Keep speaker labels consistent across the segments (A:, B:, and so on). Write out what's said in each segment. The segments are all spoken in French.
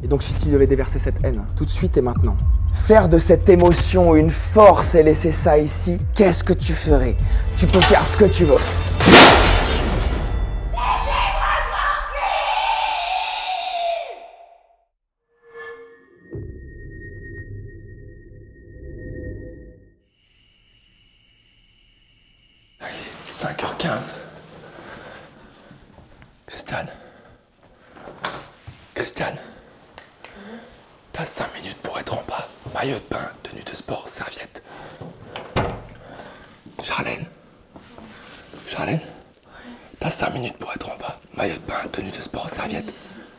A: Et donc si tu devais déverser cette haine, tout de suite et maintenant, faire de cette émotion une force et laisser ça ici, qu'est-ce que tu ferais? Tu peux faire ce que tu veux.
B: Allez, 5h15. Christiane, t'as 5 minutes pour être en bas. Maillot de bain, tenue de sport, serviette. Charlène, t'as 5 minutes pour être en bas. Maillot de bain, tenue de sport, serviette.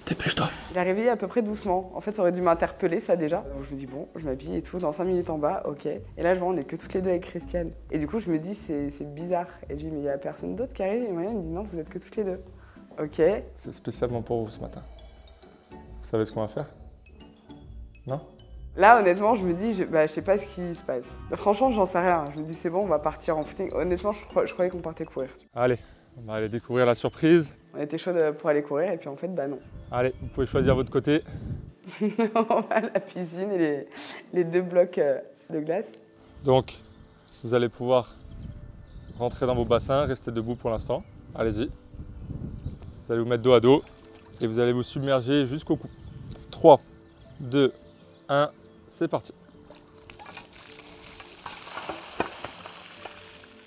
B: Dépêche-toi.
C: Il est arrivé à peu près doucement. En fait, ça aurait dû m'interpeller, ça déjà. Donc, je me dis, bon, je m'habille et tout, dans 5 minutes en bas, ok. Et là, je vois, on est que toutes les deux avec Christiane. Et du coup, je me dis, c'est bizarre. Et je dis, mais il n'y a personne d'autre qui arrive. Et moi, il me dit, non, vous êtes que toutes les deux. Ok.
B: C'est spécialement pour vous ce matin. Vous savez ce qu'on va faire? Non?
C: Là, honnêtement, je me dis, je sais pas ce qui se passe. Franchement, j'en sais rien. Je me dis, c'est bon, on va partir en footing. Honnêtement, je croyais qu'on partait courir.
B: Allez, on va aller découvrir la surprise.
C: On était chaud pour aller courir et puis en fait, bah non.
B: Allez, vous pouvez choisir votre côté.
C: On va à la piscine et les 2 blocs de glace.
B: Donc, vous allez pouvoir rentrer dans vos bassins, rester debout pour l'instant. Allez-y. Vous allez vous mettre dos à dos et vous allez vous submerger jusqu'au cou. 3, 2, 1, c'est parti.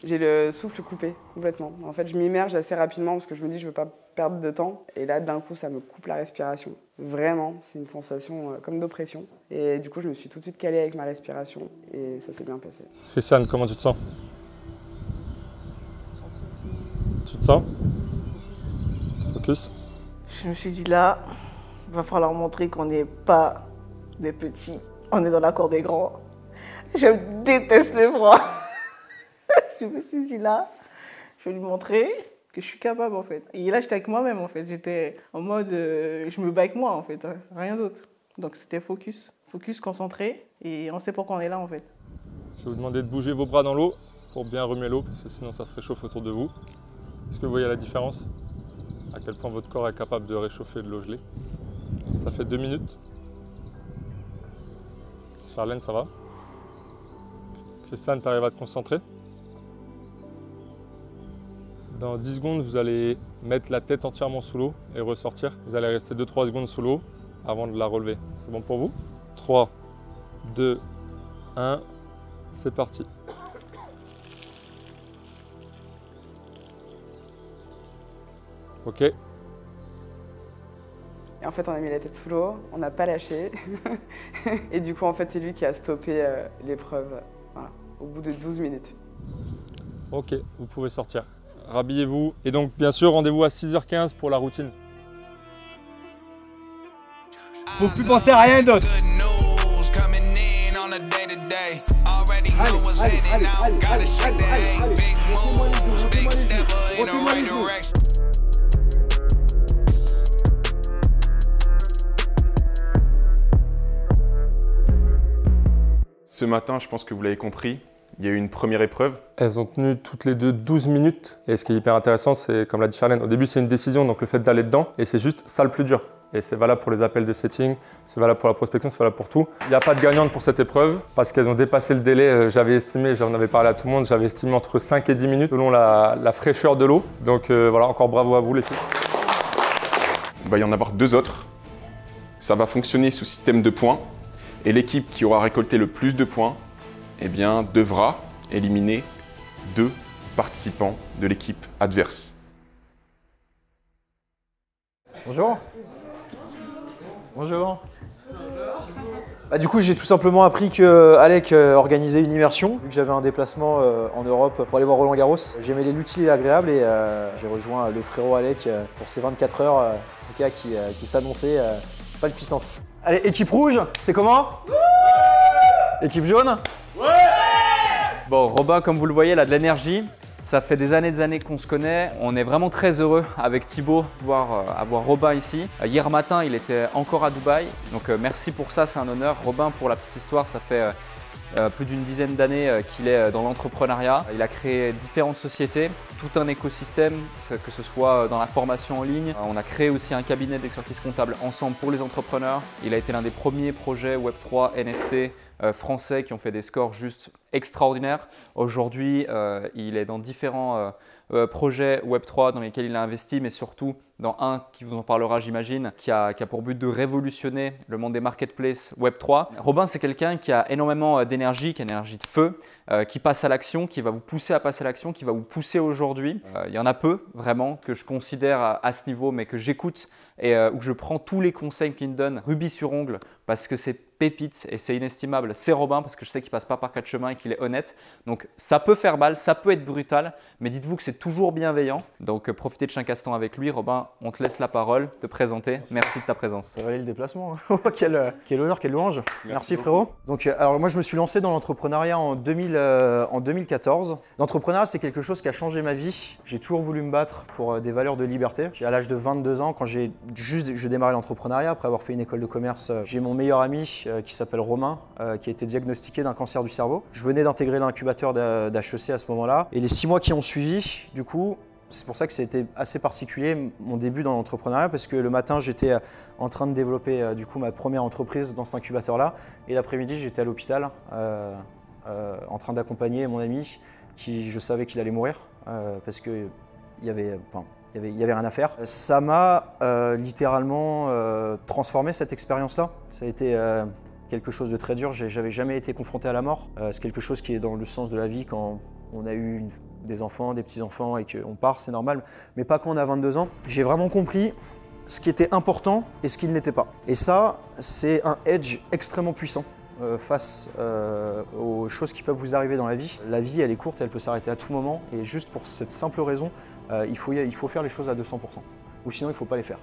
C: J'ai le souffle coupé complètement. En fait, je m'immerge assez rapidement parce que je me dis je veux pas perdre de temps. Et là, d'un coup, ça me coupe la respiration. Vraiment, c'est une sensation comme d'oppression. Et du coup, je me suis tout de suite calée avec ma respiration et ça s'est bien passé.
B: Christiane, comment tu te sens? Tu te sens? Focus.
D: Je me suis dit là, il va falloir montrer qu'on n'est pas des petits. On est dans la cour des grands. Je déteste le froid. Je me suis dit là, je vais lui montrer que je suis capable en fait. Et là, j'étais avec moi-même en fait. J'étais en mode, je me bats avec moi en fait, hein, rien d'autre. Donc c'était focus, concentré et on sait pourquoi on est là en fait.
B: Je vais vous demander de bouger vos bras dans l'eau pour bien remuer l'eau parce que sinon ça se réchauffe autour de vous. Est-ce que vous voyez la différence? À quel point votre corps est capable de réchauffer de l'eau gelée. Ça fait 2 minutes. Charlène, ça va? Christiane, tu arrives à te concentrer? Dans 10 secondes, vous allez mettre la tête entièrement sous l'eau et ressortir. Vous allez rester 2-3 secondes sous l'eau avant de la relever. C'est bon pour vous? 3, 2, 1, c'est parti. Ok.
C: Et en fait, on a mis la tête sous l'eau, on n'a pas lâché. Et du coup, en fait, c'est lui qui a stoppé l'épreuve voilà, au bout de 12 minutes.
B: Ok, vous pouvez sortir. Rhabillez-vous. Et donc, bien sûr, rendez-vous à 6h15 pour la routine.
E: Faut plus penser à rien d'autre.
F: Ce matin, je pense que vous l'avez compris, il y a eu une première épreuve.
B: Elles ont tenu toutes les deux 12 minutes. Et ce qui est hyper intéressant, c'est, comme l'a dit Charlène, au début, c'est une décision, donc le fait d'aller dedans. Et c'est juste ça le plus dur. Et c'est valable pour les appels de setting, c'est valable pour la prospection, c'est valable pour tout. Il n'y a pas de gagnante pour cette épreuve parce qu'elles ont dépassé le délai. J'avais estimé, j'en avais parlé à tout le monde, j'avais estimé entre 5 et 10 minutes selon la fraîcheur de l'eau. Donc voilà, encore bravo à vous les filles.
F: Il va y en avoir 2 autres. Ça va fonctionner sous système de points. Et l'équipe qui aura récolté le plus de points, eh bien, devra éliminer 2 participants de l'équipe adverse.
E: Bonjour. Bonjour.
G: Bah, du coup, j'ai tout simplement appris que Alec organisait une immersion, vu que j'avais un déplacement en Europe pour aller voir Roland Garros. J'aimais l'utile et l'agréable et j'ai rejoint le frérot Alec pour ces 24 heures qui s'annonçaient palpitantes. Allez, équipe rouge, c'est comment? Équipe jaune?
H: Bon, Robin, comme vous le voyez, il a de l'énergie. Ça fait des années qu'on se connaît. On est vraiment très heureux avec Thibaut de pouvoir avoir Robin ici. Hier matin, il était encore à Dubaï. Donc merci pour ça, c'est un honneur. Robin, pour la petite histoire, ça fait plus d'une dizaine d'années qu'il est dans l'entrepreneuriat. Il a créé différentes sociétés, tout un écosystème, que ce soit dans la formation en ligne. On a créé aussi un cabinet d'expertise comptable ensemble pour les entrepreneurs. Il a été l'un des premiers projets Web3 NFT français qui ont fait des scores juste extraordinaires. Aujourd'hui, il est dans différents projets Web3 dans lesquels il a investi, mais surtout dans un qui vous en parlera, j'imagine, qui a pour but de révolutionner le monde des marketplaces Web3. Robin, c'est quelqu'un qui a énormément d'énergie, qui a une énergie de feu, qui passe à l'action, qui va vous pousser à passer à l'action, qui va vous pousser aujourd'hui. Il y en a peu, vraiment, que je considère à ce niveau, mais que j'écoute et où je prends tous les conseils qu'il me donne, rubis sur ongle, parce que c'est pépite et c'est inestimable. C'est Robin, parce que je sais qu'il passe pas par quatre chemins et qu'il est honnête. Donc ça peut faire mal, ça peut être brutal, mais dites-vous que c'est toujours bienveillant. Donc profitez de chaque instant avec lui. Robin, on te laisse la parole, te présenter. Merci de ta présence.
G: Ça valait le déplacement. Quel honneur, quelle louange. Merci frérot. Donc, alors moi je me suis lancé dans l'entrepreneuriat en 2014. L'entrepreneuriat, c'est quelque chose qui a changé ma vie. J'ai toujours voulu me battre pour des valeurs de liberté. À l'âge de 22 ans, quand je démarrais l'entrepreneuriat, après avoir fait une école de commerce, j'ai mon meilleur ami qui s'appelle Romain, qui a été diagnostiqué d'un cancer du cerveau. Je venais d'intégrer l'incubateur d'HEC à ce moment-là. Et les 6 mois qui ont suivi, du coup, c'est pour ça que c'était assez particulier mon début dans l'entrepreneuriat, parce que le matin, j'étais en train de développer du coup ma première entreprise dans cet incubateur-là. Et l'après-midi, j'étais à l'hôpital en train d'accompagner mon ami qui, je savais qu'il allait mourir parce qu'il y avait rien à faire. Ça m'a littéralement transformé cette expérience-là. Ça a été quelque chose de très dur. J'avais jamais été confronté à la mort. C'est quelque chose qui est dans le sens de la vie quand on a eu des enfants, des petits-enfants et qu'on part, c'est normal. Mais pas quand on a 22 ans. J'ai vraiment compris ce qui était important et ce qui ne l'était pas. Et ça, c'est un edge extrêmement puissant face aux choses qui peuvent vous arriver dans la vie. La vie, elle est courte, elle peut s'arrêter à tout moment. Et juste pour cette simple raison, il faut faire les choses à 200%. Ou sinon, il ne faut pas les faire.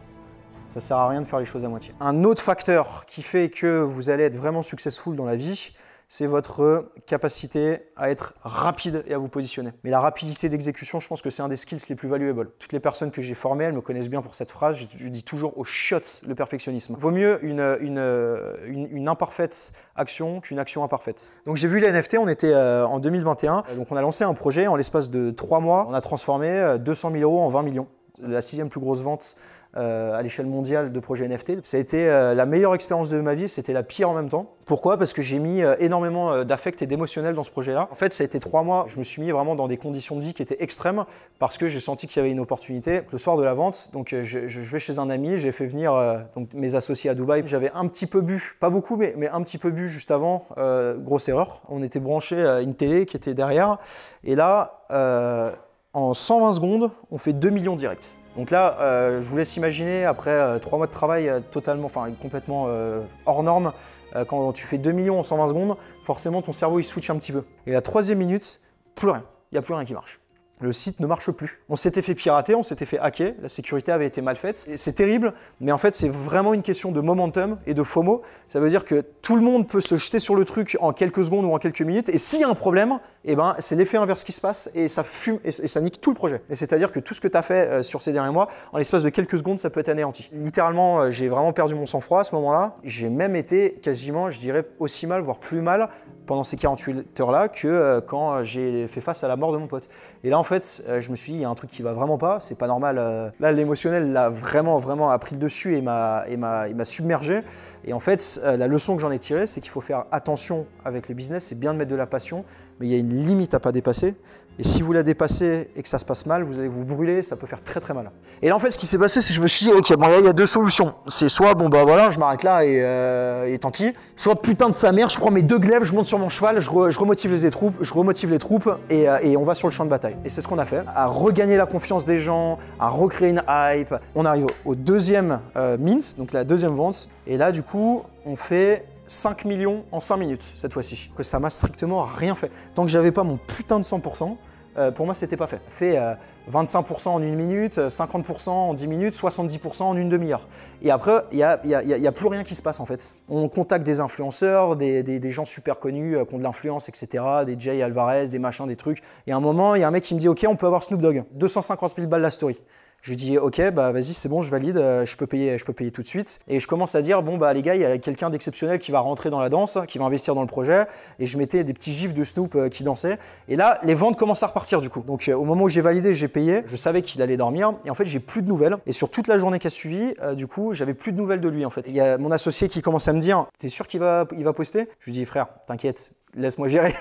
G: Ça ne sert à rien de faire les choses à moitié. Un autre facteur qui fait que vous allez être vraiment successful dans la vie, c'est votre capacité à être rapide et à vous positionner. Mais la rapidité d'exécution, je pense que c'est un des skills les plus valuables. Toutes les personnes que j'ai formées, elles me connaissent bien pour cette phrase. Je dis toujours au shot le perfectionnisme. Vaut mieux une imparfaite action qu'une action imparfaite. Donc j'ai vu les NFT, on était en 2021. Donc on a lancé un projet, en l'espace de 3 mois, on a transformé 200 000 € en 20 millions. La 6e plus grosse vente à l'échelle mondiale de projets NFT. Ça a été la meilleure expérience de ma vie, c'était la pire en même temps. Pourquoi? Parce que j'ai mis énormément d'affect et d'émotionnel dans ce projet-là. En fait, ça a été 3 mois, je me suis mis vraiment dans des conditions de vie qui étaient extrêmes parce que j'ai senti qu'il y avait une opportunité. Le soir de la vente, donc je vais chez un ami, j'ai fait venir donc mes associés à Dubaï. J'avais un petit peu bu, pas beaucoup, mais un petit peu bu juste avant. Grosse erreur. On était branché à une télé qui était derrière. Et là, en 120 secondes, on fait 2 millions directs. Donc là, je vous laisse imaginer, après 3 mois de travail complètement hors norme, quand tu fais 2 millions en 120 secondes, forcément ton cerveau il switch un petit peu. Et la 3e minute, plus rien. Il n'y a plus rien qui marche. Le site ne marche plus. On s'était fait pirater, on s'était fait hacker, la sécurité avait été mal faite. C'est terrible, mais en fait, c'est vraiment une question de momentum et de FOMO. Ça veut dire que tout le monde peut se jeter sur le truc en quelques secondes ou en quelques minutes. Et s'il y a un problème, eh ben, c'est l'effet inverse qui se passe et ça fume et ça nique tout le projet. Et c'est-à-dire que tout ce que tu as fait sur ces derniers mois, en l'espace de quelques secondes, ça peut être anéanti. Littéralement, j'ai vraiment perdu mon sang-froid à ce moment-là. J'ai même été quasiment, je dirais, aussi mal, voire plus mal pendant ces 48 heures-là que quand j'ai fait face à la mort de mon pote. Et là, en fait, je me suis dit, il y a un truc qui va vraiment pas, c'est pas normal. Là, l'émotionnel l'a vraiment a pris le dessus et m'a submergé. Et en fait, la leçon que j'en ai tirée, c'est qu'il faut faire attention avec le business, c'est bien de mettre de la passion, mais il y a une limite à pas dépasser. Et si vous la dépassez et que ça se passe mal, vous allez vous brûler, ça peut faire très très mal. Et là en fait ce qui s'est passé, c'est que je me suis dit, ok, bon il y a 2 solutions. C'est soit bon bah voilà, je m'arrête là et tant pis. Soit putain de sa mère, je prends mes 2 glaives, je monte sur mon cheval, je remotive les troupes et on va sur le champ de bataille. Et c'est ce qu'on a fait, à regagner la confiance des gens, à recréer une hype. On arrive au 2e mint, donc la 2e vente. Et là du coup, on fait 5 millions en 5 minutes cette fois-ci. Que ça m'a strictement rien fait. Tant que j'avais pas mon putain de 100%, pour moi c'était pas fait. Fait 25% en 1 minute, 50% en 10 minutes, 70% en 1 demi-heure. Et après, il y a plus rien qui se passe en fait. On contacte des influenceurs, des gens super connus qui ont de l'influence, etc. Des Jay Alvarez, des machins, des trucs. Et à un moment, il y a un mec qui me dit, ok, on peut avoir Snoop Dogg, 250 000 balles la story. Je lui dis ok, bah vas-y, c'est bon, je valide, je peux payer tout de suite. Et je commence à dire bon bah les gars, il y a quelqu'un d'exceptionnel qui va rentrer dans la danse, qui va investir dans le projet. Et je mettais des petits gifs de Snoop qui dansait. Et là, les ventes commencent à repartir du coup. Donc au moment où j'ai validé, j'ai payé. Je savais qu'il allait dormir. Et en fait, j'ai plus de nouvelles. Et sur toute la journée qui a suivi, du coup, j'avais plus de nouvelles de lui en fait. Il y a mon associé qui commence à me dire, t'es sûr qu'il va poster? Je lui dis frère, t'inquiète, laisse-moi gérer.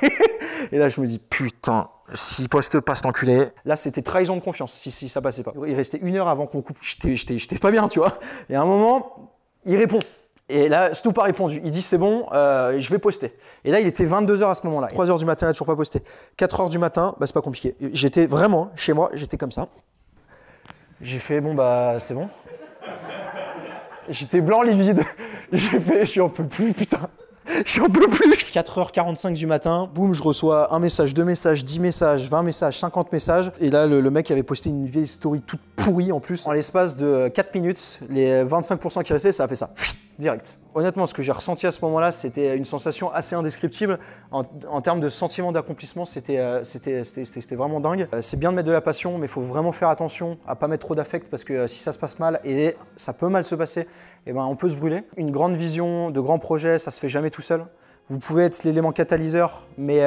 G: Et là, je me dis putain. S'il poste pas cet enculé, là c'était trahison de confiance si ça passait pas. Il restait 1 heure avant qu'on coupe, j'étais pas bien, tu vois. Et à un moment, il répond. Et là, Snoop a répondu. Il dit c'est bon, je vais poster. Et là, il était 22h à ce moment-là. 3h du matin, il n'a toujours pas posté. 4h du matin, bah c'est pas compliqué. J'étais vraiment, chez moi, j'étais comme ça. J'ai fait bon bah c'est bon. J'étais blanc livide. J'ai fait, j'en peux plus, putain. J'en peux plus. 4h45 du matin, boum, je reçois un message, 2 messages, 10 messages, 20 messages, 50 messages. Et là, le mec avait posté une vieille story toute pourrie en plus. En l'espace de 4 minutes, les 25% qui restaient, ça a fait ça. Direct. Honnêtement, ce que j'ai ressenti à ce moment-là, c'était une sensation assez indescriptible. En termes de sentiment d'accomplissement, c'était vraiment dingue. C'est bien de mettre de la passion, mais il faut vraiment faire attention à pas mettre trop d'affect parce que si ça se passe mal, et ça peut mal se passer, eh ben, on peut se brûler. Une grande vision, de grands projets, ça se fait jamais tout seul. Vous pouvez être l'élément catalyseur, mais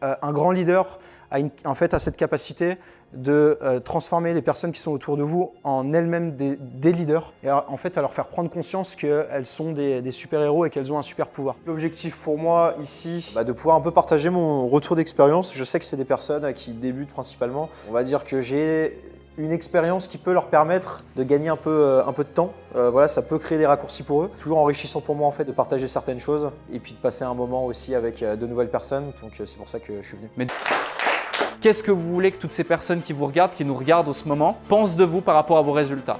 G: un grand leader a cette capacité de transformer les personnes qui sont autour de vous en elles-mêmes des leaders et en fait à leur faire prendre conscience qu'elles sont des super-héros et qu'elles ont un super pouvoir. L'objectif pour moi ici, de pouvoir un peu partager mon retour d'expérience. Je sais que c'est des personnes qui débutent principalement. On va dire que j'ai une expérience qui peut leur permettre de gagner un peu de temps. Voilà, ça peut créer des raccourcis pour eux. Toujours enrichissant pour moi en fait de partager certaines choses et puis de passer un moment aussi avec de nouvelles personnes. Donc c'est pour ça que je suis venu.
H: Mais qu'est-ce que vous voulez que toutes ces personnes qui vous regardent, qui nous regardent en ce moment, pensent de vous par rapport à vos résultats?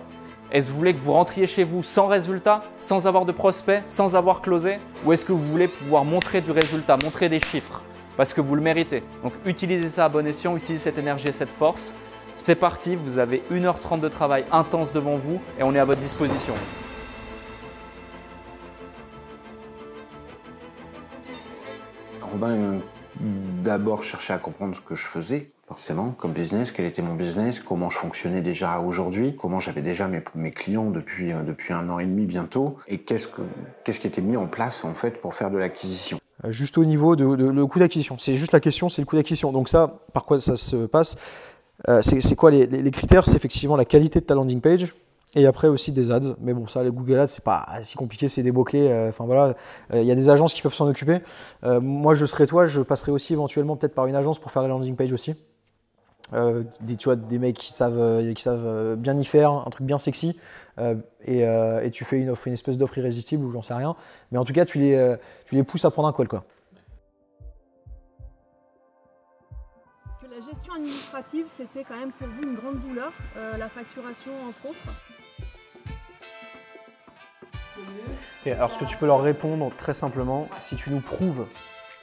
H: Est-ce que vous voulez que vous rentriez chez vous sans résultat, sans avoir de prospects, sans avoir closé? Ou est-ce que vous voulez pouvoir montrer du résultat, montrer des chiffres? Parce que vous le méritez. Donc utilisez ça à bon escient, utilisez cette énergie et cette force. C'est parti, vous avez 1h30 de travail intense devant vous et on est à votre disposition.
I: Robin d'abord cherchait à comprendre ce que je faisais, forcément, comme business, quel était mon business, comment je fonctionnais déjà aujourd'hui, comment j'avais déjà mes clients depuis 1 an et demi bientôt, et qu'est-ce qui était mis en place en fait pour faire de l'acquisition.
G: Juste au niveau de le coût d'acquisition, c'est juste la question, c'est le coût d'acquisition. Donc ça, par quoi ça se passe? C'est quoi les critères? C'est effectivement la qualité de ta landing page et après aussi des ads. Mais bon, ça, les Google Ads, c'est pas si compliqué, c'est des mots-clés. Enfin voilà, il y a des agences qui peuvent s'en occuper. Moi, je serais toi, je passerai aussi éventuellement peut-être par une agence pour faire la landing page aussi. Tu vois, des mecs qui savent bien y faire, un truc bien sexy. Et tu fais une espèce d'offre irrésistible ou j'en sais rien. Mais en tout cas, tu les pousses à prendre un call, quoi.
J: La gestion administrative, c'était quand même pour vous une grande douleur, la facturation entre autres.
G: Et alors ce que tu peux leur répondre très simplement, si tu nous prouves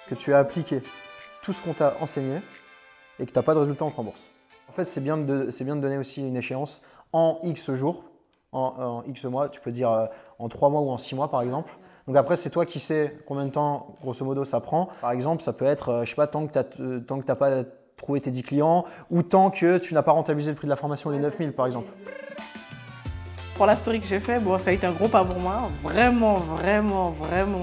G: que tu as appliqué tout ce qu'on t'a enseigné et que tu n'as pas de résultat, on te rembourse. En fait, c'est bien de donner aussi une échéance en X jours, en X mois, tu peux dire en 3 mois ou en 6 mois par exemple. Donc après, c'est toi qui sais combien de temps, grosso modo, ça prend. Par exemple, ça peut être, je sais pas, tant que tu n'as pas trouvé tes 10 clients ou tant que tu n'as pas rentabilisé le prix de la formation, les 9000 par exemple.
D: Pour la story que j'ai fait, bon, ça a été un gros pas pour moi. Vraiment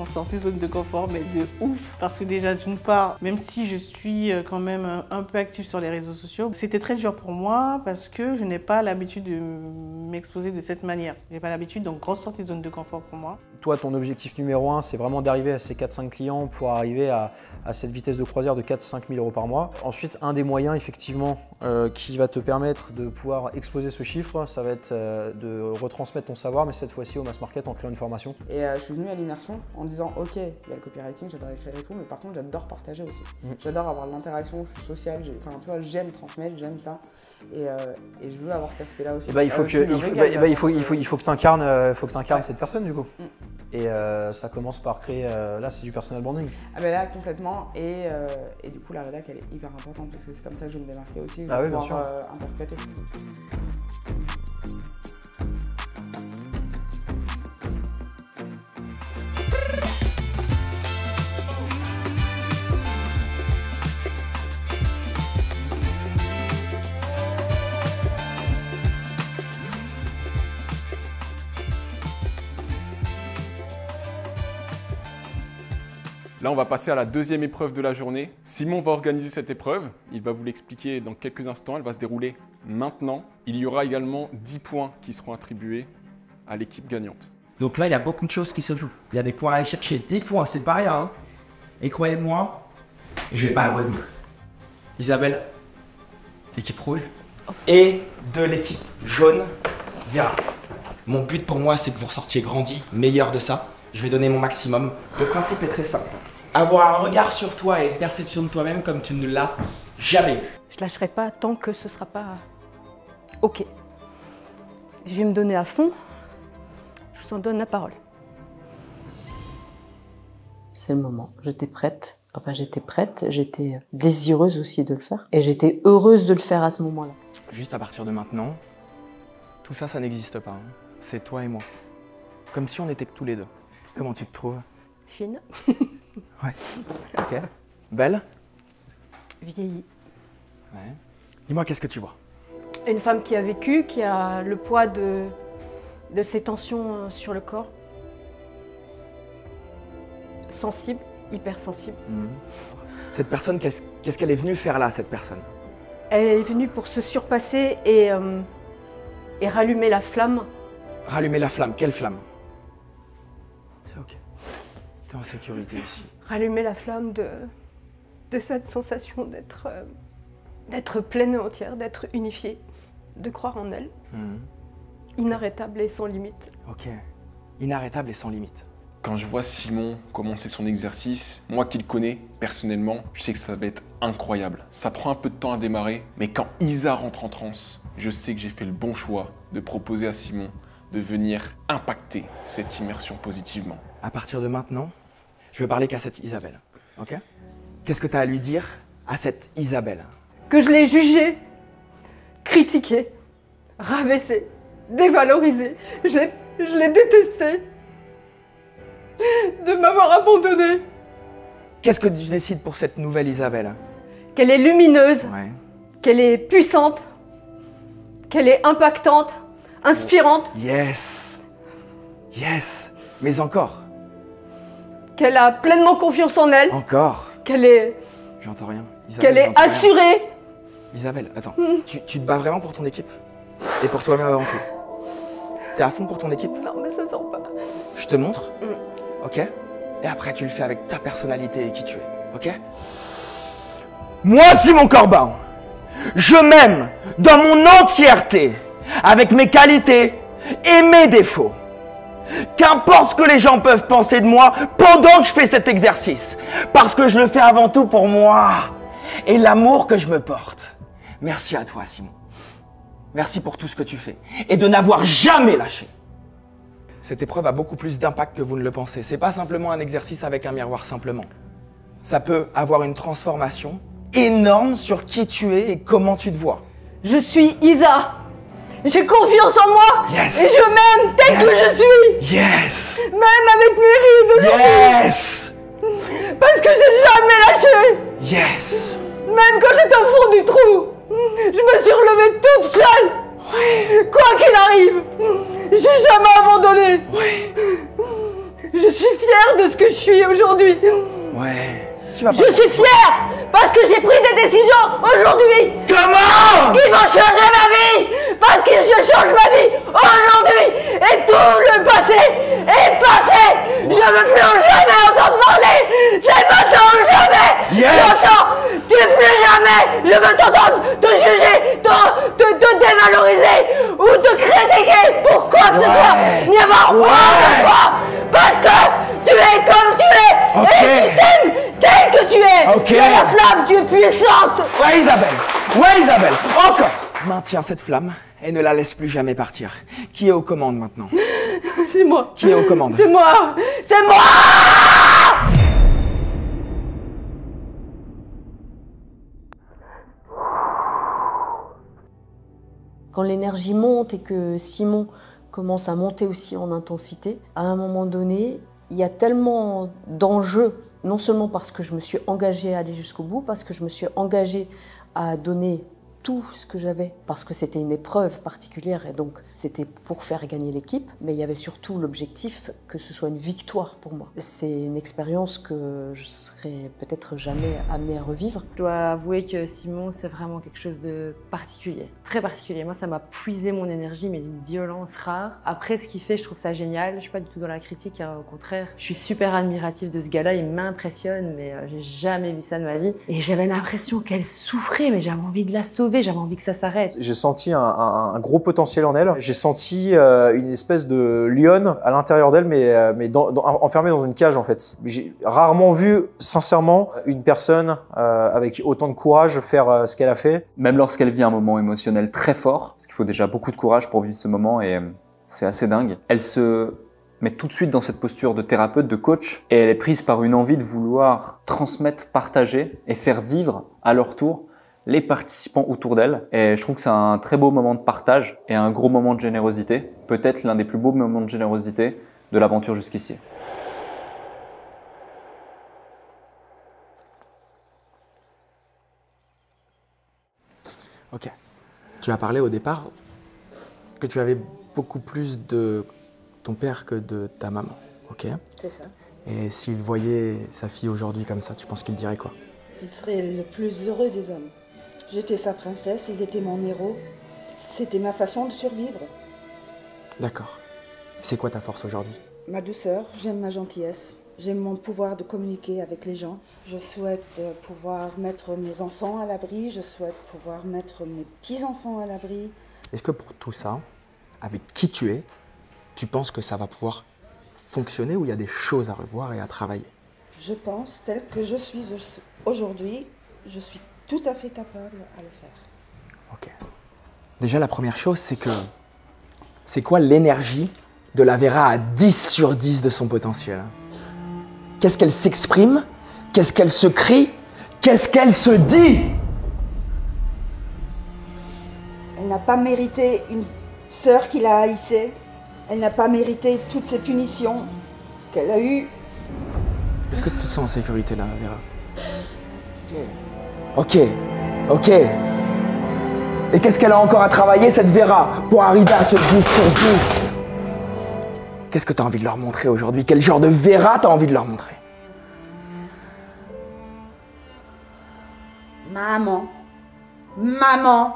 D: sorti zone de confort, mais de ouf. Parce que déjà, d'une part, même si je suis quand même un peu active sur les réseaux sociaux, c'était très dur pour moi parce que je n'ai pas l'habitude de m'exposer de cette manière. Je n'ai pas l'habitude, donc grosse sortie de zone de confort pour moi.
G: Toi, ton objectif numéro 1, c'est vraiment d'arriver à ces 4-5 clients pour arriver à cette vitesse de croisière de 4-5 000 € par mois. Ensuite, un des moyens, effectivement, qui va te permettre de pouvoir exposer ce chiffre, ça va être de retransmettre ton savoir, mais cette fois-ci au mass market en créant une formation.
C: Et je suis venue à l'immersion en disant ok, il y a le copywriting, j'adore écrire et tout, mais par contre j'adore partager aussi. J'adore avoir de l'interaction, je suis sociale, enfin tu vois, j'aime transmettre, j'aime ça. Et je veux avoir cet aspect-là aussi.
G: Il faut que tu incarnes cette personne du coup. Et ça commence par créer, là c'est du personal branding.
C: Ah ben là complètement, et du coup la rédac elle est hyper importante parce que c'est comme ça que je vais me démarquer aussi, je vais pouvoir interpréter.
F: Là, on va passer à la deuxième épreuve de la journée. Simon va organiser cette épreuve. Il va vous l'expliquer dans quelques instants. Elle va se dérouler maintenant. Il y aura également 10 points qui seront attribués à l'équipe gagnante.
A: Donc là, il y a beaucoup de choses qui se jouent. Il y a des points à aller chercher. 10 points, c'est pas rien. Hein. Et croyez-moi, je vais pas le redouble. Isabelle, l'équipe rouge. Et de l'équipe jaune, Vera. Mon but pour moi, c'est que vous ressortiez grandi, meilleur de ça. Je vais donner mon maximum. Le principe est très simple. Avoir un regard sur toi et une perception de toi-même comme tu ne l'as jamais eu.
J: Je lâcherai pas tant que ce sera pas OK. Je vais me donner à fond. Je vous en donne la parole.
K: C'est le moment. J'étais prête. Enfin, j'étais prête. J'étais désireuse aussi de le faire. Et j'étais heureuse de le faire à ce moment-là.
A: Juste à partir de maintenant, tout ça, ça n'existe pas. Hein. C'est toi et moi. Comme si on était que tous les deux. Comment tu te trouves?
J: Fine.
A: Ouais. Ok. Belle?
J: Vieillie.
A: Ouais. Dis-moi, qu'est-ce que tu vois?
J: Une femme qui a vécu, qui a le poids de ses tensions sur le corps. Sensible, hypersensible.
A: Cette personne, qu'est-ce qu'elle est venue faire là, cette personne?
J: Elle est venue pour se surpasser et rallumer la flamme.
A: Rallumer la flamme. Quelle flamme? C'est ok. T'es en sécurité ici.
J: Rallumer la flamme de cette sensation d'être pleine et entière, d'être unifiée, de croire en elle. Inarrêtable et sans limite.
A: Ok. Inarrêtable et sans limite.
F: Quand je vois Simon commencer son exercice, moi qui le connais personnellement, je sais que ça va être incroyable. Ça prend un peu de temps à démarrer, mais quand Isa rentre en transe, je sais que j'ai fait le bon choix de proposer à Simon de venir impacter cette immersion positivement.
A: À partir de maintenant, je veux parler qu'à cette Isabelle, ok? Qu'est-ce que tu as à lui dire à cette Isabelle?
J: Que je l'ai jugée, critiquée, rabaissée, dévalorisée. Je l'ai détestée de m'avoir abandonnée.
A: Qu'est-ce que tu décides pour cette nouvelle Isabelle?
J: Qu'elle est lumineuse,
A: Ouais.
J: qu'elle est puissante, qu'elle est impactante, inspirante.
A: Yes. Yes. Mais encore.
J: Qu'elle a pleinement confiance en elle.
A: Encore.
J: Qu'elle est...
A: J'entends rien. Isabelle,
J: Qu'elle est
A: j'entends rien.
J: assurée.
A: Isabelle, attends. Tu te bats vraiment pour ton équipe? Et pour toi-même avant tout? T'es à fond pour ton équipe?
J: Non mais ça sent pas.
A: Je te montre. Ok? Et après tu le fais avec ta personnalité et qui tu es. Ok? Moi, Simon Corbin, je m'aime dans mon entièreté, avec mes qualités et mes défauts. Qu'importe ce que les gens peuvent penser de moi pendant que je fais cet exercice, parce que je le fais avant tout pour moi et l'amour que je me porte. Merci à toi, Simon. Merci pour tout ce que tu fais et de n'avoir jamais lâché. Cette épreuve a beaucoup plus d'impact que vous ne le pensez. C'est pas simplement un exercice avec un miroir simplement. Ça peut avoir une transformation énorme sur qui tu es et comment tu te vois.
J: Je suis Isa. J'ai confiance en moi.
A: Yes.
J: Et je m'aime tel que je suis.
A: Yes.
J: Même avec mes rides aujourd'hui.
A: Yes.
J: Parce que j'ai jamais lâché.
A: Yes.
J: Même quand j'étais au fond du trou, je me suis relevée toute seule. Ouais. Quoi qu'il arrive, j'ai jamais abandonné.
A: Ouais.
J: Je suis fière de ce que je suis aujourd'hui.
A: Ouais.
J: Je suis fière parce que j'ai pris des décisions aujourd'hui.
A: Comment?
J: Qui vont changer ma vie. Parce que je change ma vie aujourd'hui. Et tout le passé est passé. Je ne veux plus jamais entendre parler. C'est maintenant ou jamais.
A: Yes.
J: J'entends. Tu plus jamais. Je veux t'entendre te juger, te dévaloriser ou te critiquer pour quoi que ce soit. N'y avoir honte de toi. Parce que tu es comme tu es.
A: Okay.
J: Et tu t'aimes tel que tu es.
A: Ok.
J: Tu as la flamme, tu es puissante.
A: Ouais, Isabelle. Ouais, Isabelle. Encore. Maintiens cette flamme et ne la laisse plus jamais partir. Qui est aux commandes maintenant?
J: C'est moi.
A: Qui est aux commandes?
J: C'est moi. C'est moi.
K: Quand l'énergie monte et que Simon commence à monter aussi en intensité, à un moment donné, il y a tellement d'enjeux, non seulement parce que je me suis engagée à aller jusqu'au bout, parce que je me suis engagée à donner tout ce que j'avais, parce que c'était une épreuve particulière et donc c'était pour faire gagner l'équipe, mais il y avait surtout l'objectif que ce soit une victoire pour moi. C'est une expérience que je serais peut-être jamais amenée à revivre.
L: Je dois avouer que Simon, c'est vraiment quelque chose de particulier, très particulier. Moi, ça m'a puisé mon énergie, mais d'une violence rare. Après, ce qu'il fait, je trouve ça génial. Je suis pas du tout dans la critique, hein, au contraire. Je suis super admirative de ce gars-là, il m'impressionne, mais j'ai jamais vu ça de ma vie. Et j'avais l'impression qu'elle souffrait, mais j'avais envie de la sauver, j'avais envie que ça s'arrête.
G: J'ai senti un gros potentiel en elle. J'ai senti une espèce de lionne à l'intérieur d'elle, mais enfermée dans une cage en fait. J'ai rarement vu, sincèrement, une personne avec autant de courage faire ce qu'elle a fait.
H: Même lorsqu'elle vit un moment émotionnel très fort, parce qu'il faut déjà beaucoup de courage pour vivre ce moment et c'est assez dingue, elle se met tout de suite dans cette posture de thérapeute, de coach, et elle est prise par une envie de vouloir transmettre, partager et faire vivre à leur tour les participants autour d'elle. Et je trouve que c'est un très beau moment de partage et un gros moment de générosité, peut-être l'un des plus beaux moments de générosité de l'aventure jusqu'ici.
A: Ok. Tu as parlé au départ que tu avais beaucoup plus de ton père que de ta maman, ok?
D: C'est ça.
A: Et s'il voyait sa fille aujourd'hui comme ça, tu penses qu'il dirait quoi?
M: Il serait le plus heureux des hommes. J'étais sa princesse, il était mon héros. C'était ma façon de survivre.
A: D'accord. C'est quoi ta force aujourd'hui?
M: Ma douceur, j'aime ma gentillesse. J'aime mon pouvoir de communiquer avec les gens. Je souhaite pouvoir mettre mes enfants à l'abri. Je souhaite pouvoir mettre mes petits-enfants à l'abri.
A: Est-ce que pour tout ça, avec qui tu es, tu penses que ça va pouvoir fonctionner ou il y a des choses à revoir et à travailler?
M: Je pense, tel que je suis aujourd'hui, je suis tout à fait capable à le faire.
A: Ok. Déjà, la première chose, c'est que c'est quoi l'énergie de la Vera à 10 sur 10 de son potentiel? Qu'est-ce qu'elle s'exprime? Qu'est-ce qu'elle se crie? Qu'est-ce qu'elle se dit?
M: Elle n'a pas mérité une sœur qui l'a haïssée. Elle n'a pas mérité toutes ces punitions qu'elle a eues.
A: Est-ce que tu te sens en sécurité là, Vera? Ok, ok. Et qu'est-ce qu'elle a encore à travailler, cette Vera, pour arriver à ce 10 sur 10? Qu'est-ce que tu as envie de leur montrer aujourd'hui? Quel genre de Vera tu as envie de leur montrer?
M: Maman. Maman.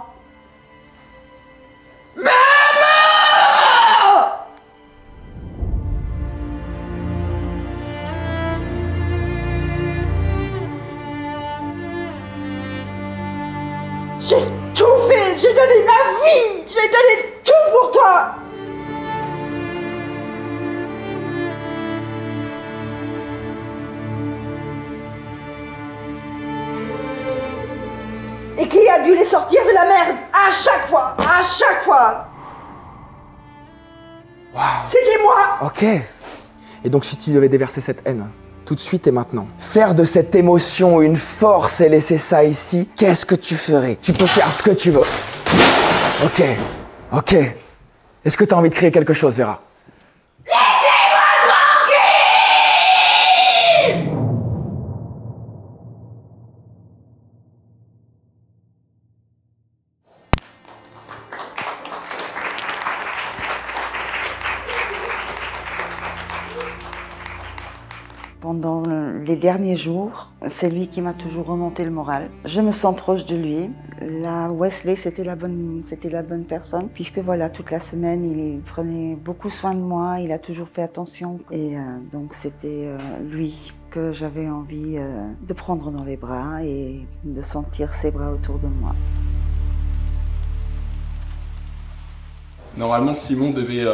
M: Maman! J'ai tout fait, j'ai donné ma vie, j'ai donné tout pour toi. Et qui a dû les sortir de la merde à chaque fois, à chaque fois.
A: Wow.
M: C'était moi.
A: Ok. Et donc si tu devais déverser cette haine, tout de suite et maintenant, faire de cette émotion une force et laisser ça ici, qu'est-ce que tu ferais? Tu peux faire ce que tu veux. Ok, ok. Est-ce que tu as envie de créer quelque chose, Vera?
J: Laissez-moi tranquille!
M: Pendant les derniers jours, c'est lui qui m'a toujours remonté le moral. Je me sens proche de lui. Là, Wesley, c'était la bonne personne, puisque voilà, toute la semaine, il prenait beaucoup soin de moi, il a toujours fait attention. Et donc, c'était lui que j'avais envie de prendre dans les bras et de sentir ses bras autour de moi.
F: Normalement, Simon devait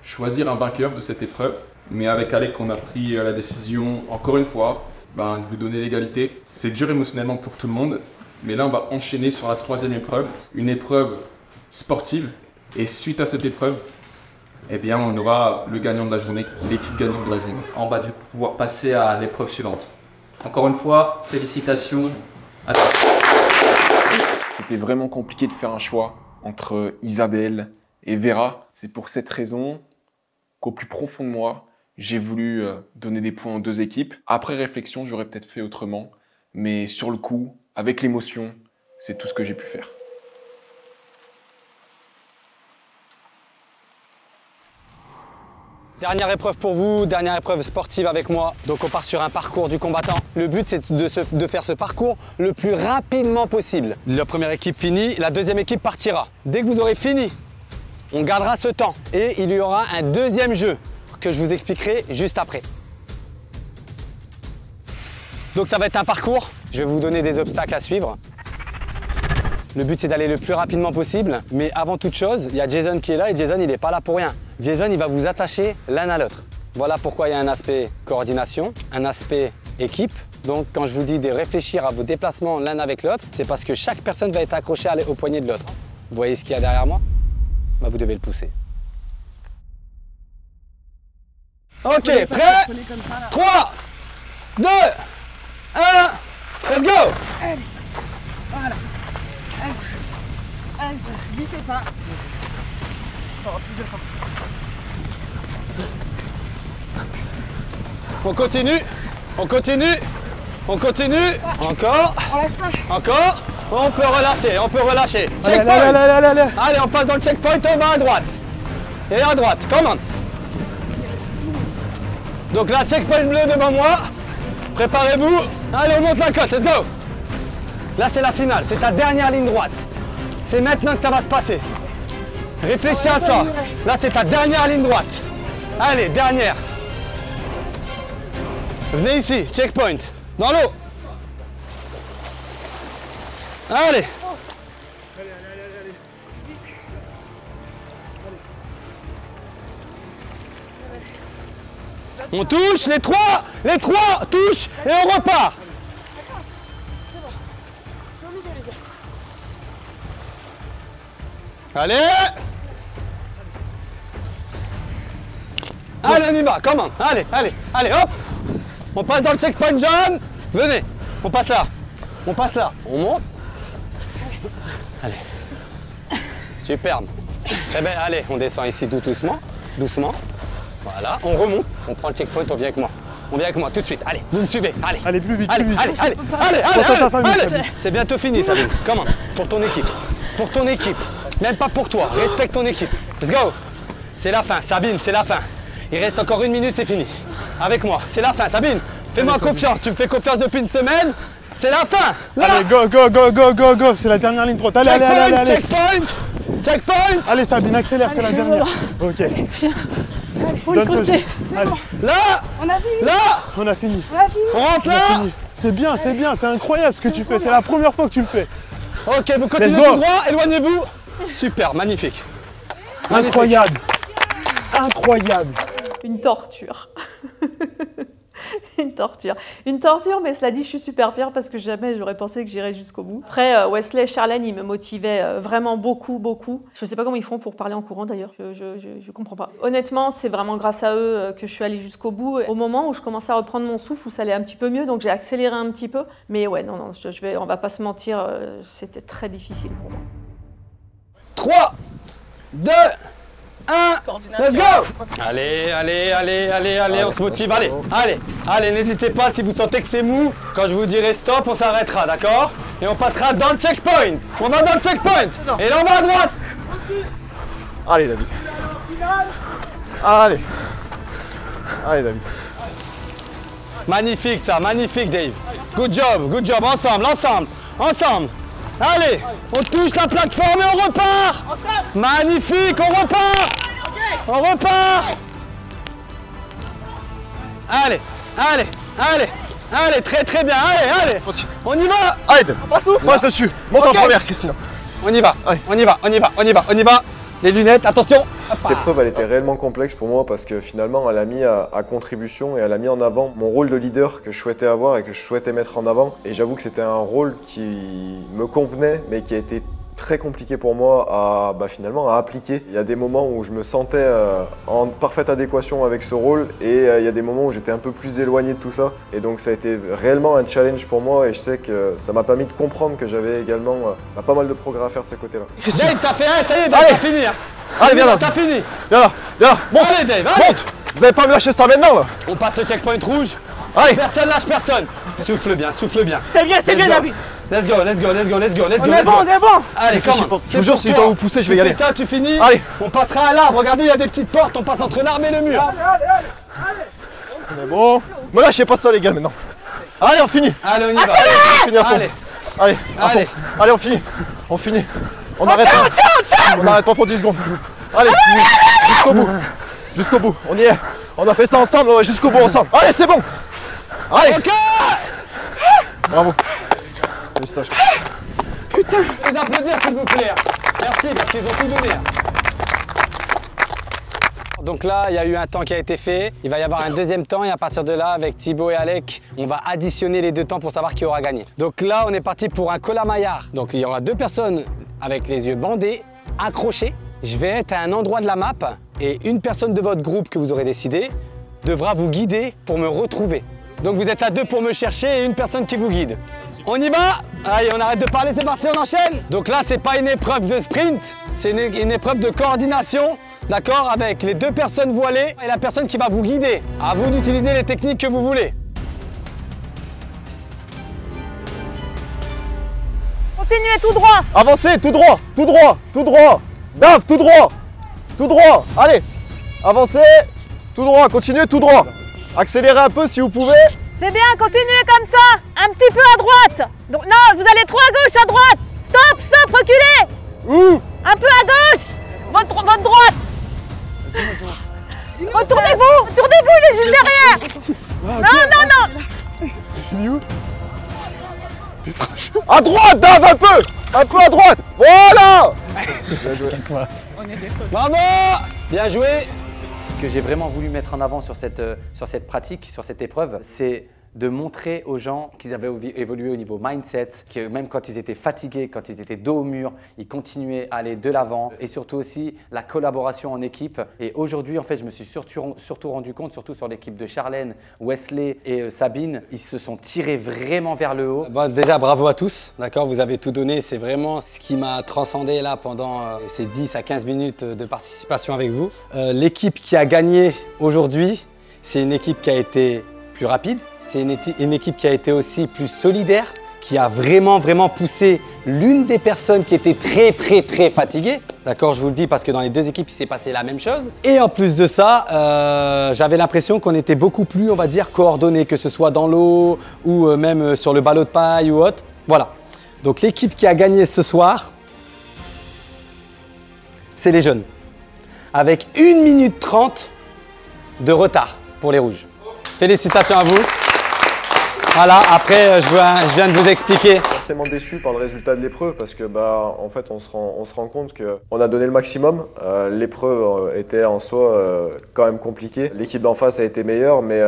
F: choisir un vainqueur de cette épreuve. Mais avec Alec, on a pris la décision, encore une fois, de vous donner l'égalité. C'est dur émotionnellement pour tout le monde. Mais là, on va enchaîner sur la troisième épreuve, une épreuve sportive. Et suite à cette épreuve, eh bien, on aura le gagnant de la journée, l'équipe gagnante de la journée.
H: On va pouvoir passer à l'épreuve suivante. Encore une fois, félicitations à toi.
F: C'était vraiment compliqué de faire un choix entre Isabelle et Vera. C'est pour cette raison qu'au plus profond de moi, j'ai voulu donner des points aux deux équipes. Après réflexion, j'aurais peut-être fait autrement. Mais sur le coup, avec l'émotion, c'est tout ce que j'ai pu faire.
E: Dernière épreuve pour vous, dernière épreuve sportive avec moi. Donc on part sur un parcours du combattant. Le but c'est de faire ce parcours le plus rapidement possible. La première équipe finit, la deuxième équipe partira. Dès que vous aurez fini, on gardera ce temps et il y aura un deuxième jeu que je vous expliquerai juste après. Donc ça va être un parcours, je vais vous donner des obstacles à suivre. Le but c'est d'aller le plus rapidement possible, mais avant toute chose, il y a Jason qui est là et Jason il n'est pas là pour rien. Jason il va vous attacher l'un à l'autre. Voilà pourquoi il y a un aspect coordination, un aspect équipe. Donc quand je vous dis de réfléchir à vos déplacements l'un avec l'autre, c'est parce que chaque personne va être accrochée au poignet de l'autre. Vous voyez ce qu'il y a derrière moi? Bah, vous devez le pousser. Ok, prêt? 3, 2, 1, let's go!
D: Voilà. Glissez pas. T'auras plus de force.
E: On continue, on continue, on continue. Encore, encore. On peut relâcher, on peut relâcher. Checkpoint. Allez, on passe dans le checkpoint, on va à droite. Et à droite, comment? Donc là, checkpoint bleu devant moi. Préparez-vous. Allez, on monte la côte, let's go. Là, c'est la finale, c'est ta dernière ligne droite. C'est maintenant que ça va se passer. Réfléchis à ça. Là, c'est ta dernière ligne droite. Allez, dernière. Venez ici, checkpoint. Dans l'eau. Allez. On touche, les trois touchent et on repart. Allez! Allez, on y va, comment? Allez, allez, allez, hop! On passe dans le checkpoint jaune. Venez, on passe là. On passe là. On monte. Allez. Superbe. Eh bien, allez, on descend ici doucement. Doucement. Voilà, on remonte. On prend le checkpoint, on vient avec moi. On vient avec moi tout de suite. Allez, vous me suivez. Allez.
B: Allez, plus vite,
E: allez,
B: plus vite.
E: Allez, allez, allez, allez, allez. C'est bientôt fini, Sabine. Comment? Pour ton équipe. Pour ton équipe. Même pas pour toi. Respecte ton équipe. Let's go. C'est la fin, Sabine, c'est la fin. Il reste encore 1 minute, c'est fini. Avec moi, c'est la fin, Sabine. Fais-moi confiance. Tu me fais confiance depuis une semaine. C'est la fin. Là.
B: Allez, go, go, go, go, go, go. C'est la dernière ligne droite. Allez,
E: checkpoint,
B: allez, allez, allez.
E: Checkpoint. Checkpoint.
B: Allez, Sabine, accélère, c'est la dernière. Ok.
D: Donne-toi.
E: Là.
D: On a fini.
E: Là.
B: On a fini.
D: On a fini.
E: On rentre là.
B: C'est bien, c'est incroyable ce que tu fais. C'est la première fois que tu le fais.
E: Ok, vous continuez tout droit. Éloignez-vous. Super, magnifique.
B: Incroyable. Incroyable.
N: Une torture. Une torture. Une torture, mais cela dit, je suis super fière parce que jamais j'aurais pensé que j'irais jusqu'au bout. Après, Wesley et Charlène, ils me motivaient vraiment beaucoup, beaucoup. Je ne sais pas comment ils font pour parler en courant d'ailleurs, je comprends pas. Honnêtement, c'est vraiment grâce à eux que je suis allée jusqu'au bout. Au moment où je commençais à reprendre mon souffle, où ça allait un petit peu mieux, donc j'ai accéléré un petit peu. Mais ouais, non, on va pas se mentir, c'était très difficile pour moi.
E: 3, 2, 1, let's go! Allez, allez, allez, allez, allez, on se motive, allez, allez, allez, n'hésitez pas, si vous sentez que c'est mou, quand je vous dirai stop, on s'arrêtera, d'accord? Et on passera dans le checkpoint. On va dans le checkpoint. Et là, on va à droite.
B: Allez, David. Allez. Allez, David.
E: Magnifique ça, magnifique, Dave. Good job, ensemble, ensemble, ensemble. Allez, on touche la plateforme et on repart. Magnifique, on repart. On repart. Allez, allez, allez, allez, très très bien, allez, allez. On y va.
B: Allez, passe dessus. Monte en première, Christina.
E: On y va, on y va, on y va, on y va, on y va. Les lunettes, attention.
O: Cette épreuve, elle était réellement complexe pour moi parce que finalement, elle a mis à contribution et elle a mis en avant mon rôle de leader que je souhaitais avoir et que je souhaitais mettre en avant. Et j'avoue que c'était un rôle qui me convenait, mais qui a été très compliqué pour moi finalement à appliquer. Il y a des moments où je me sentais en parfaite adéquation avec ce rôle et il y a des moments où j'étais un peu plus éloigné de tout ça. Et donc ça a été réellement un challenge pour moi et je sais que ça m'a permis de comprendre que j'avais également pas mal de progrès à faire de ce côté-là.
E: Dave, t'as fait un, ça y est, t'as fini.
B: Allez, viens là.
E: T'as fini.
B: Viens là, monte.
E: Allez, Dave, allez.
B: Monte. Vous allez pas me lâcher ça maintenant là.
E: On passe le checkpoint rouge.
B: Allez.
E: Personne lâche personne. Souffle bien, souffle bien.
D: C'est bien, David.
E: Let's go, let's go, let's go, let's go, let's go.
G: On est bon, on est bon.
E: Allez, comment?
O: Je vous jure, si je dois vous pousser, je vais y aller.
E: Tu fais ça, tu finis.
O: Allez.
E: On passera à l'arbre. Regardez, il y a des petites portes. On passe entre l'arbre et le mur.
O: On est bon. Me lâchez pas ça, les gars, maintenant. Allez, on finit.
E: Allez, on y va.
O: On finit à fond.
E: Allez.
O: Allez, à fond. Allez, on finit. On finit. On arrête pas. On n'arrête pas pour 10 secondes. Allez, jusqu'au bout. Jusqu'au bout. On y est. On a fait ça ensemble, ouais, jusqu'au bout ensemble. Allez, c'est bon. Allez.
E: Ok.
O: Bravo. Félicitations.
E: Putain. Et d'applaudir, s'il vous plaît. Merci, parce qu'ils ont tout donné. Donc là, il y a eu un temps qui a été fait. Il va y avoir un deuxième temps et à partir de là, avec Thibaut et Alec, on va additionner les deux temps pour savoir qui aura gagné. Donc là, on est parti pour un Colamaillard. Donc il y aura 2 personnes avec les yeux bandés, accrochés. Je vais être à un endroit de la map et une personne de votre groupe que vous aurez décidé devra vous guider pour me retrouver. Donc vous êtes à 2 pour me chercher et une personne qui vous guide. On y va? Allez, on arrête de parler, c'est parti, on enchaîne. Donc là, c'est pas une épreuve de sprint, c'est une épreuve de coordination, d'accord, avec les 2 personnes voilées et la personne qui va vous guider. À vous d'utiliser les techniques que vous voulez.
J: Continuez tout droit.
O: Avancez, tout droit, tout droit, tout droit. Dave, tout droit. Tout droit. Allez. Avancez. Tout droit, continuez tout droit. Accélérez un peu si vous pouvez.
J: C'est bien, continuez comme ça. Un petit peu à droite. Donc, non, vous allez trop à gauche, à droite. Stop, stop, reculez.
O: Où?
J: Un peu à gauche. Votre droite. Retournez-vous, tournez-vous, il est juste derrière. Non, non, non.
O: À droite, Dave, un peu à droite. Voilà.
E: Bien joué. Bravo. Bien joué.
P: Ce que j'ai vraiment voulu mettre en avant sur cette pratique, sur cette épreuve, c'est de montrer aux gens qu'ils avaient évolué au niveau mindset, que même quand ils étaient fatigués, quand ils étaient dos au mur, ils continuaient à aller de l'avant et surtout aussi la collaboration en équipe. Et aujourd'hui, en fait, je me suis surtout rendu compte, surtout sur l'équipe de Charlène, Wesley et Sabine, ils se sont tirés vraiment vers le haut.
E: Bon, déjà, bravo à tous, d'accord, vous avez tout donné. C'est vraiment ce qui m'a transcendé là pendant ces 10 à 15 minutes de participation avec vous. L'équipe qui a gagné aujourd'hui, c'est une équipe qui a été plus rapide. C'est une équipe qui a été aussi plus solidaire, qui a vraiment poussé l'une des personnes qui était très fatiguée. D'accord, je vous le dis parce que dans les 2 équipes, il s'est passé la même chose. Et en plus de ça, j'avais l'impression qu'on était beaucoup plus, on va dire, coordonnés, que ce soit dans l'eau ou même sur le ballot de paille ou autre. Voilà. Donc l'équipe qui a gagné ce soir, c'est les jeunes. Avec 1 minute 30 de retard pour les rouges. Félicitations à vous. Voilà, après, je viens de vous expliquer.
O: Forcément déçu par le résultat de l'épreuve parce que en fait, on se rend compte qu'on a donné le maximum. L'épreuve était en soi quand même compliquée. L'équipe d'en face a été meilleure, mais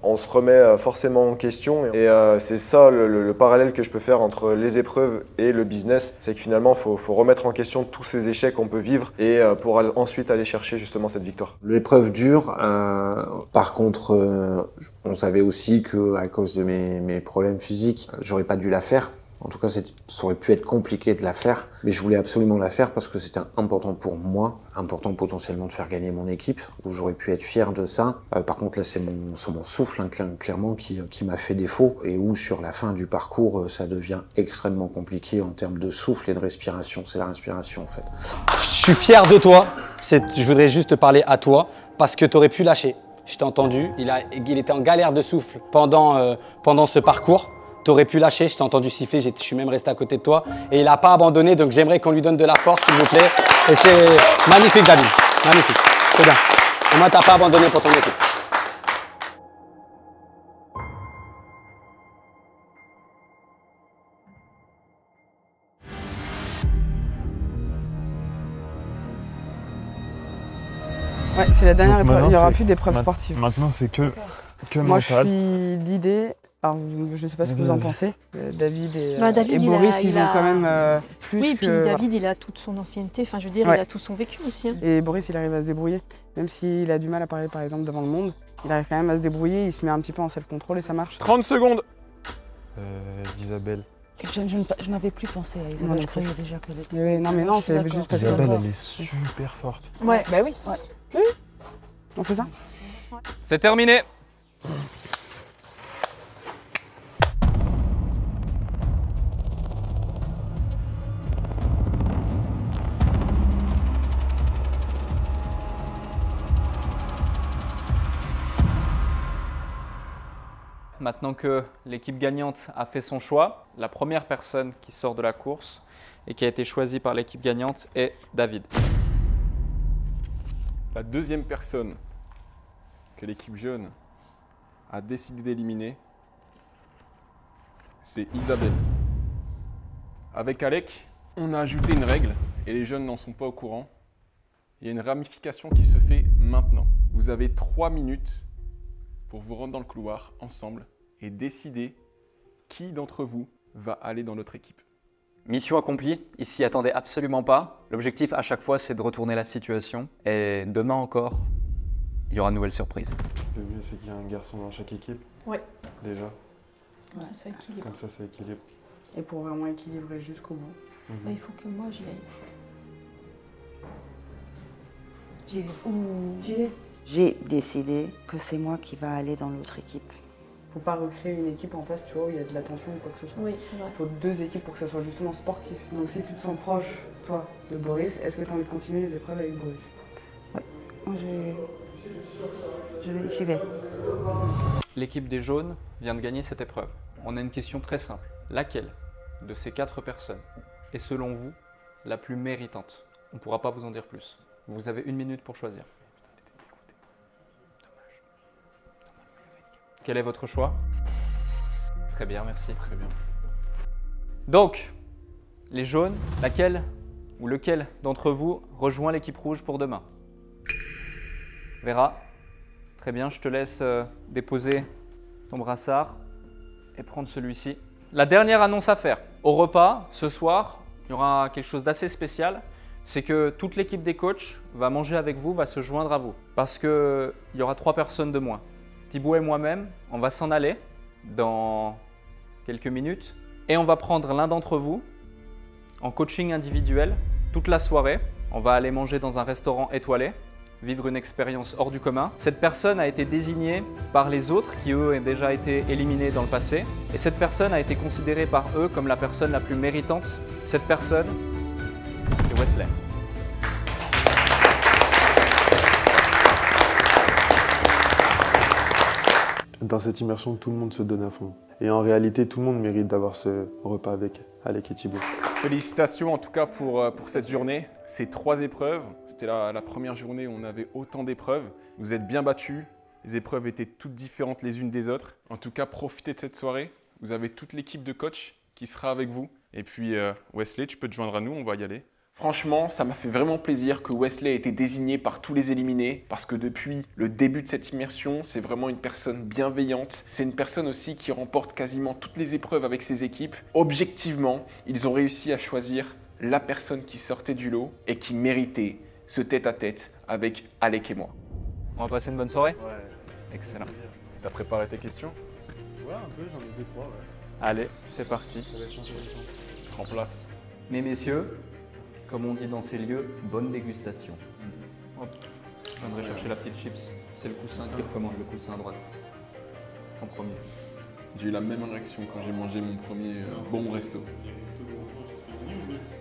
O: on se remet forcément en question. Et c'est ça le parallèle que je peux faire entre les épreuves et le business. C'est que finalement, il faut remettre en question tous ces échecs qu'on peut vivre et pour ensuite aller chercher justement cette victoire.
I: L'épreuve dure. Par contre, on savait aussi qu'à cause de mes problèmes physiques, j'aurais pas dû la faire. En tout cas, ça aurait pu être compliqué de la faire, mais je voulais absolument la faire parce que c'était important pour moi, important potentiellement de faire gagner mon équipe, où j'aurais pu être fier de ça. Par contre, là, c'est mon souffle, hein, clairement, qui m'a fait défaut, et où sur la fin du parcours, ça devient extrêmement compliqué en termes de souffle et de respiration. C'est la respiration, en fait.
E: Je suis fier de toi. Je voudrais juste te parler à toi, parce que tu aurais pu lâcher. Je t'ai entendu, il était en galère de souffle pendant ce parcours. Tu aurais pu lâcher, je t'ai entendu siffler, je suis même resté à côté de toi. Et il n'a pas abandonné, donc j'aimerais qu'on lui donne de la force, s'il vous plaît. Et c'est magnifique, David, magnifique. C'est bien. Au moins, tu n'as pas abandonné pour ton équipe.
C: Ouais, c'est la dernière
Q: Donc
C: épreuve. Il n'y aura
Q: c'est-
C: plus d'épreuves sportives.
Q: Maintenant, c'est que
C: Moi,
Q: mental.
C: je suis d'idée. Alors, je ne sais pas ce que vous en pensez. David et,
R: David,
C: et Boris, ils ont quand même plus
R: oui,
C: que...
R: puis David, il a toute son ancienneté, enfin, je veux dire,
C: Ouais.
R: il a tout son vécu aussi. Hein.
C: Et Boris, il arrive à se débrouiller. Même s'il a du mal à parler, par exemple, devant le monde, il arrive quand même à se débrouiller, il se met un petit peu en self-control et ça marche.
Q: 30 secondes d'Isabelle.
D: Je n'avais plus pensé à Isabelle,
C: Non,
D: je croyais déjà qu'elle était...
C: Oui, non, mais non, c'est juste parce que...
Q: Isabelle, elle est super forte.
R: Ouais, bah oui.
C: Ouais. Oui. On fait ça?
H: C'est terminé. Maintenant que l'équipe gagnante a fait son choix, la première personne qui sort de la course et qui a été choisie par l'équipe gagnante est David.
F: La deuxième personne que l'équipe jaune a décidé d'éliminer, c'est Isabelle. Avec Alec, on a ajouté une règle et les jeunes n'en sont pas au courant. Il y a une ramification qui se fait maintenant. Vous avez 3 minutes pour vous rendre dans le couloir ensemble et décider qui d'entre vous va aller dans notre équipe.
H: Mission accomplie, ils s'y attendaient absolument pas. L'objectif à chaque fois, c'est de retourner la situation. Et demain encore, il y aura une nouvelle surprise.
Q: Le mieux, c'est qu'il y ait un garçon dans chaque équipe.
R: Ouais.
Q: Déjà.
R: Comme ça, ça équilibre.
Q: Comme ça équilibre.
C: Et pour vraiment équilibrer jusqu'au bout.
R: Bah, il faut que moi j'y aille.
M: J'y vais. J'ai décidé que c'est moi qui va aller dans l'autre équipe.
C: Faut pas recréer une équipe en face, tu vois, où il y a de la tension ou quoi que ce soit.
R: Oui, c'est vrai.
C: Il faut 2 équipes pour que ça soit justement sportif. Donc si tu te sens proche, toi, de Boris, est-ce que tu as envie de continuer les épreuves avec Boris?
M: Ouais, moi j'y vais.
H: L'équipe des jaunes vient de gagner cette épreuve. On a une question très simple. Laquelle de ces 4 personnes est selon vous la plus méritante? On ne pourra pas vous en dire plus. Vous avez 1 minute pour choisir. Quel est votre choix? Très bien, merci.
F: Très bien.
H: Donc, les jaunes, laquelle ou lequel d'entre vous rejoint l'équipe rouge pour demain? Vera, très bien, je te laisse déposer ton brassard et prendre celui-ci. La dernière annonce à faire. Au repas, ce soir, il y aura quelque chose d'assez spécial. C'est que toute l'équipe des coachs va manger avec vous, va se joindre à vous. Parce qu'il y aura 3 personnes de moins. Thibaut et moi-même, on va s'en aller dans quelques minutes. Et on va prendre l'un d'entre vous en coaching individuel toute la soirée. On va aller manger dans un restaurant étoilé, vivre une expérience hors du commun. Cette personne a été désignée par les autres qui, eux, ont déjà été éliminés dans le passé. Et cette personne a été considérée par eux comme la personne la plus méritante. Cette personne, c'est Wesley.
Q: Dans cette immersion, tout le monde se donne à fond. Et en réalité, tout le monde mérite d'avoir ce repas avec Alec et Thibaut.
F: Félicitations en tout cas pour cette journée. Ces 3 épreuves, c'était la première journée où on avait autant d'épreuves. Vous êtes bien battus, les épreuves étaient toutes différentes les unes des autres. En tout cas, profitez de cette soirée. Vous avez toute l'équipe de coach qui sera avec vous. Et puis Wesley, tu peux te joindre à nous, on va y aller. Franchement, ça m'a fait vraiment plaisir que Wesley ait été désigné par tous les éliminés parce que depuis le début de cette immersion, c'est vraiment une personne bienveillante. C'est une personne aussi qui remporte quasiment toutes les épreuves avec ses équipes. Objectivement, ils ont réussi à choisir la personne qui sortait du lot et qui méritait ce tête-à-tête avec Alec et moi.
H: On va passer une bonne soirée?
F: Ouais.
H: Excellent.
F: T'as préparé tes questions?
Q: Ouais, un peu, j'en ai 2-3. Ouais.
H: Allez, c'est parti.
Q: Ça va être intéressant.
F: En place.
H: Mes messieurs, comme on dit dans ces lieux, bonne dégustation. Hop, je viendrai chercher la petite chips. C'est le coussin qui recommande, le coussin à droite. En premier.
F: J'ai eu la même réaction quand j'ai mangé mon premier bon resto.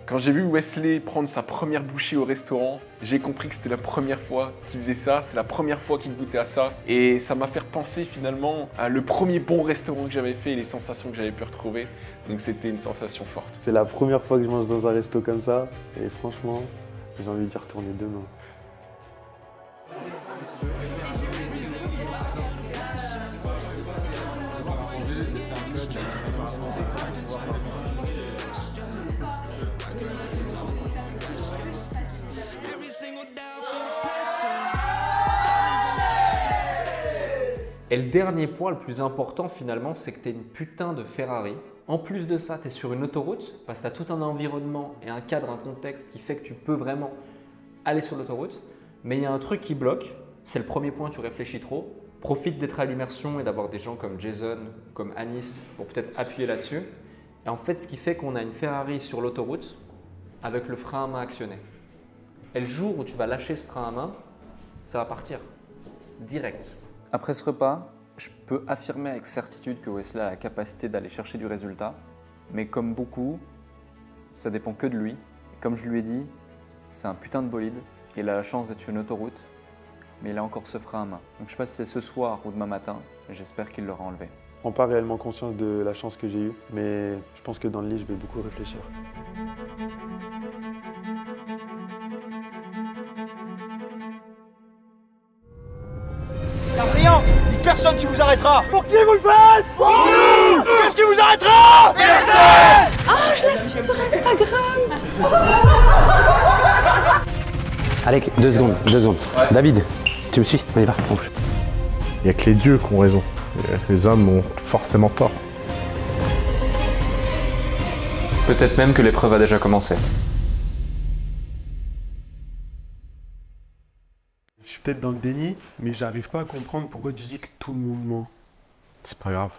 F: Quand j'ai vu Wesley prendre sa première bouchée au restaurant, j'ai compris que c'était la première fois qu'il faisait ça, c'est la première fois qu'il goûtait à ça. Et ça m'a fait penser finalement à le premier bon restaurant que j'avais fait et les sensations que j'avais pu retrouver. Donc c'était une sensation forte.
Q: C'est la première fois que je mange dans un resto comme ça. Et franchement, j'ai envie d'y retourner demain.
H: Et le dernier point, le plus important finalement, c'est que tu es une putain de Ferrari. En plus de ça, tu es sur une autoroute parce que tu as tout un environnement et un cadre, un contexte qui fait que tu peux vraiment aller sur l'autoroute. Mais il y a un truc qui bloque, c'est le premier point, tu réfléchis trop. Profite d'être à l'immersion et d'avoir des gens comme Jason, comme Anis pour peut-être appuyer là-dessus. Et en fait, ce qui fait qu'on a une Ferrari sur l'autoroute avec le frein à main actionné. Et le jour où tu vas lâcher ce frein à main, ça va partir direct. Après ce repas, je peux affirmer avec certitude que Wesley a la capacité d'aller chercher du résultat. Mais comme beaucoup, ça dépend que de lui. Et comme je lui ai dit, c'est un putain de bolide. Il a la chance d'être sur une autoroute, mais il a encore ce frein à main. Donc je sais pas si c'est ce soir ou demain matin, mais j'espère qu'il l'aura enlevé.
Q: prends pas réellement conscience de la chance que j'ai eue, mais je pense que dans le lit, je vais beaucoup réfléchir.
A: Brillant, il n'y a personne qui vous arrêtera. Pour qui vous le faites? Pour nous. Qu'est-ce qui vous arrêtera? Personne.
J: Ah, je la suis sur Instagram.
E: Alec, 2 secondes, 2 secondes. David, tu me suis? On y va, on bouge.
S: Il n'y a que les dieux qui ont raison. Les hommes ont forcément tort.
H: Peut-être même que l'épreuve a déjà commencé.
Q: Je suis peut-être dans le déni, mais j'arrive pas à comprendre pourquoi tu dis que tout le monde ment.
S: C'est pas grave.